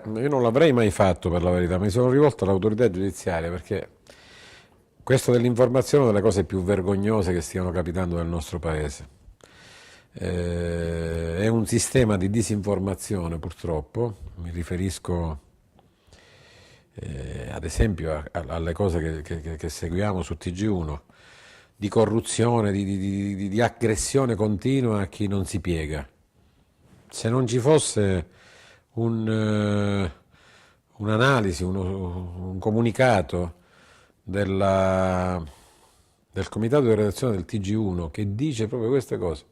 Io non l'avrei mai fatto per la verità, mi sono rivolto all'autorità giudiziaria perché questo dell'informazione è una delle cose più vergognose che stiano capitando nel nostro paese. È un sistema di disinformazione purtroppo, mi riferisco ad esempio alle cose che seguiamo su TG1, di corruzione, di aggressione continua a chi non si piega. Se non ci fosse un'analisi, un comunicato della- del comitato di redazione del TG1 che dice proprio queste cose,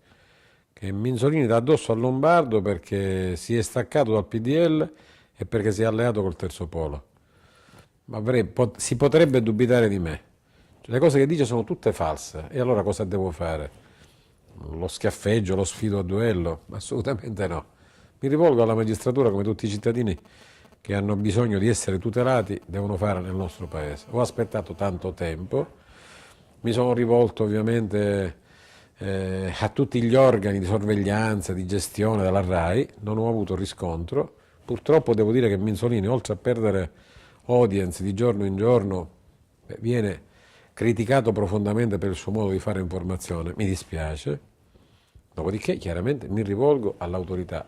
che Minzolini dà addosso a Lombardo perché si è staccato dal PDL e perché si è alleato col terzo polo. Si potrebbe dubitare di me. Cioè, le cose che dice sono tutte false. E allora cosa devo fare? Lo schiaffeggio, lo sfido a duello? Assolutamente no. Mi rivolgo alla magistratura come tutti i cittadini che hanno bisogno di essere tutelati devono fare nel nostro paese. Ho aspettato tanto tempo, mi sono rivolto ovviamente a tutti gli organi di sorveglianza, di gestione della RAI, non ho avuto riscontro. Purtroppo devo dire che Minzolini, oltre a perdere audience di giorno in giorno, viene criticato profondamente per il suo modo di fare informazione, mi dispiace. Dopodiché chiaramente mi rivolgo all'autorità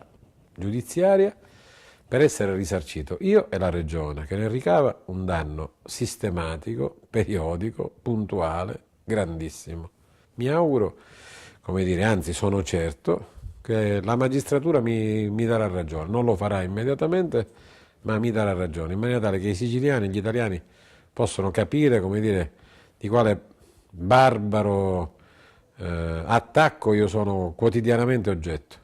giudiziaria per essere risarcito io e la regione che ne ricava un danno sistematico, periodico, puntuale, grandissimo. Mi auguro, come dire, anzi sono certo che la magistratura mi darà ragione, non lo farà immediatamente, ma mi darà ragione, in maniera tale che i siciliani e gli italiani possono capire, come dire, di quale barbaro attacco io sono quotidianamente oggetto.